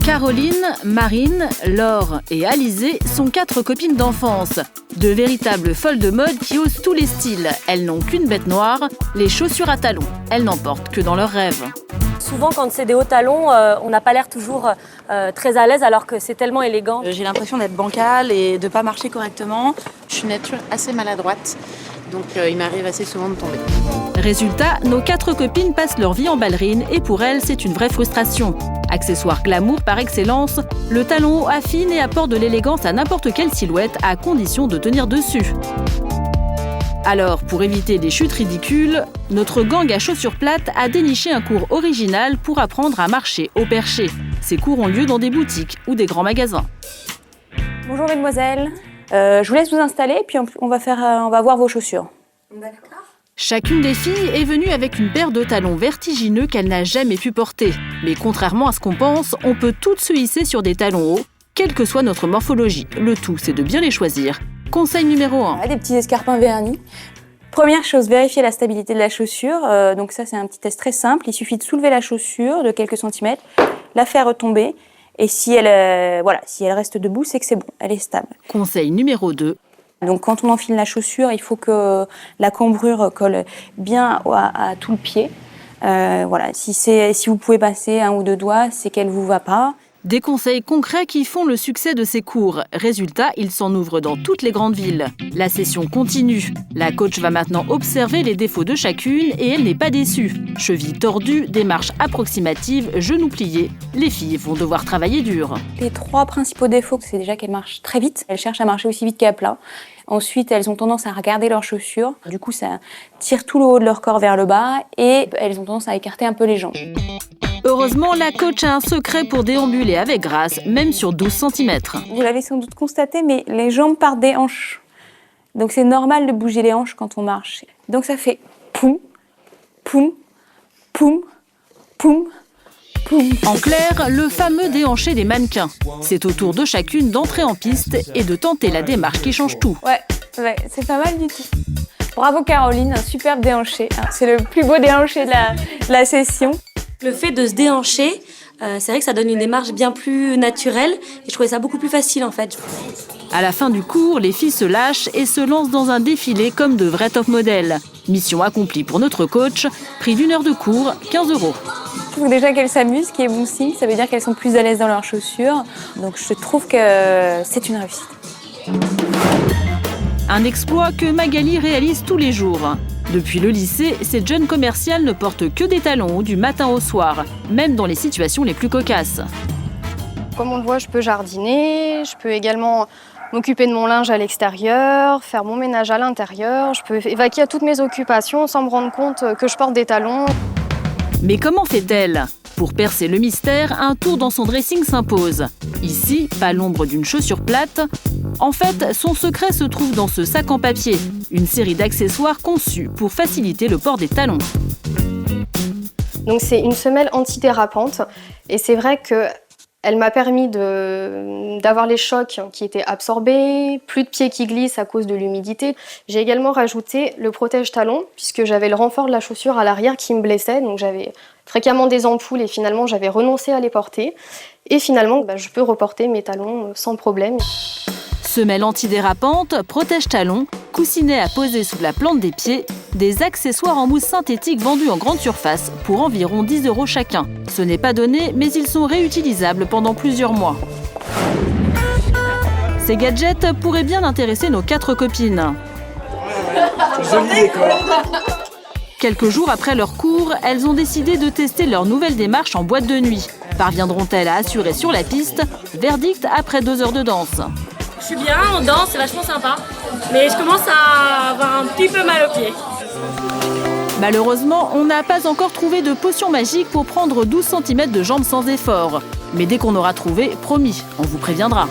Caroline, Marine, Laure et Alizée sont 4 copines d'enfance. De véritables folles de mode qui osent tous les styles. Elles n'ont qu'une bête noire, les chaussures à talons. Elles n'en portent que dans leurs rêves. Souvent, quand c'est des hauts talons, on n'a pas l'air toujours très à l'aise alors que c'est tellement élégant. J'ai l'impression d'être bancale et de ne pas marcher correctement. Je suis nature assez maladroite, donc il m'arrive assez souvent de tomber. Résultat, nos 4 copines passent leur vie en ballerine et pour elles, c'est une vraie frustration. Accessoire glamour par excellence, le talon haut affine et apporte de l'élégance à n'importe quelle silhouette à condition de tenir dessus. Alors, pour éviter des chutes ridicules, notre gang à chaussures plates a déniché un cours original pour apprendre à marcher au perché. Ces cours ont lieu dans des boutiques ou des grands magasins. Bonjour mesdemoiselles, je vous laisse vous installer puis on va voir vos chaussures. D'accord. Chacune des filles est venue avec une paire de talons vertigineux qu'elle n'a jamais pu porter. Mais contrairement à ce qu'on pense, on peut toutes se hisser sur des talons hauts, quelle que soit notre morphologie. Le tout, c'est de bien les choisir. Conseil numéro 1. Voilà, des petits escarpins vernis. Première chose, vérifier la stabilité de la chaussure. Donc ça, c'est un petit test très simple. Il suffit de soulever la chaussure de quelques centimètres, la faire retomber. Et si elle reste debout, c'est que c'est bon, elle est stable. Conseil numéro 2. Donc quand on enfile la chaussure, il faut que la cambrure colle bien à tout le pied. Si vous pouvez passer 1 ou 2 doigts, c'est qu'elle ne vous va pas. Des conseils concrets qui font le succès de ces cours. Résultat, ils s'en ouvrent dans toutes les grandes villes. La session continue. La coach va maintenant observer les défauts de chacune et elle n'est pas déçue. Chevilles tordues, démarche approximative, genoux pliés. Les filles vont devoir travailler dur. Les 3 principaux défauts, c'est déjà qu'elles marchent très vite. Elles cherchent à marcher aussi vite qu'à plat. Ensuite, elles ont tendance à regarder leurs chaussures. Du coup, ça tire tout le haut de leur corps vers le bas et elles ont tendance à écarter un peu les jambes. Heureusement, la coach a un secret pour déambuler avec grâce, même sur 12 cm. Vous l'avez sans doute constaté, mais les jambes partent des hanches. Donc c'est normal de bouger les hanches quand on marche. Donc ça fait poum, poum, poum, poum, poum. En clair, le fameux déhanché des mannequins. C'est au tour de chacune d'entrer en piste et de tenter la démarche qui change tout. Ouais, c'est pas mal du tout. Bravo Caroline, un superbe déhanché. C'est le plus beau déhanché de la session. Le fait de se déhancher, c'est vrai que ça donne une démarche bien plus naturelle et je trouvais ça beaucoup plus facile en fait. À la fin du cours, les filles se lâchent et se lancent dans un défilé comme de vrais top modèles. Mission accomplie pour notre coach, prix d'1 heure de cours, 15 €. Je trouve déjà qu'elles s'amusent, ce qui est bon signe, ça veut dire qu'elles sont plus à l'aise dans leurs chaussures. Donc je trouve que c'est une réussite. Un exploit que Magali réalise tous les jours. Depuis le lycée, cette jeune commerciale ne porte que des talons hauts du matin au soir, même dans les situations les plus cocasses. Comme on le voit, je peux jardiner, je peux également m'occuper de mon linge à l'extérieur, faire mon ménage à l'intérieur, je peux évacuer à toutes mes occupations sans me rendre compte que je porte des talons. Mais comment fait-elle ? Pour percer le mystère, un tour dans son dressing s'impose. Ici, pas l'ombre d'une chaussure plate. En fait, son secret se trouve dans ce sac en papier, une série d'accessoires conçus pour faciliter le port des talons. Donc c'est une semelle antidérapante et c'est vrai qu'elle m'a permis d'avoir les chocs qui étaient absorbés, plus de pieds qui glissent à cause de l'humidité. J'ai également rajouté le protège-talon puisque j'avais le renfort de la chaussure à l'arrière qui me blessait, donc j'avais fréquemment des ampoules et finalement j'avais renoncé à les porter. Et finalement, je peux reporter mes talons sans problème. Semelle antidérapante, protège-talons, coussinet à poser sous la plante des pieds, des accessoires en mousse synthétique vendus en grande surface pour environ 10 € chacun. Ce n'est pas donné, mais ils sont réutilisables pendant plusieurs mois. Ces gadgets pourraient bien intéresser nos 4 copines. Joli décor. Quelques jours après leur cours, elles ont décidé de tester leur nouvelle démarche en boîte de nuit. Parviendront-elles à assurer sur la piste ? Verdict après 2 heures de danse. Je suis bien, on danse, c'est vachement sympa, mais je commence à avoir un petit peu mal aux pieds. Malheureusement, on n'a pas encore trouvé de potion magique pour prendre 12 cm de jambes sans effort. Mais dès qu'on aura trouvé, promis, on vous préviendra.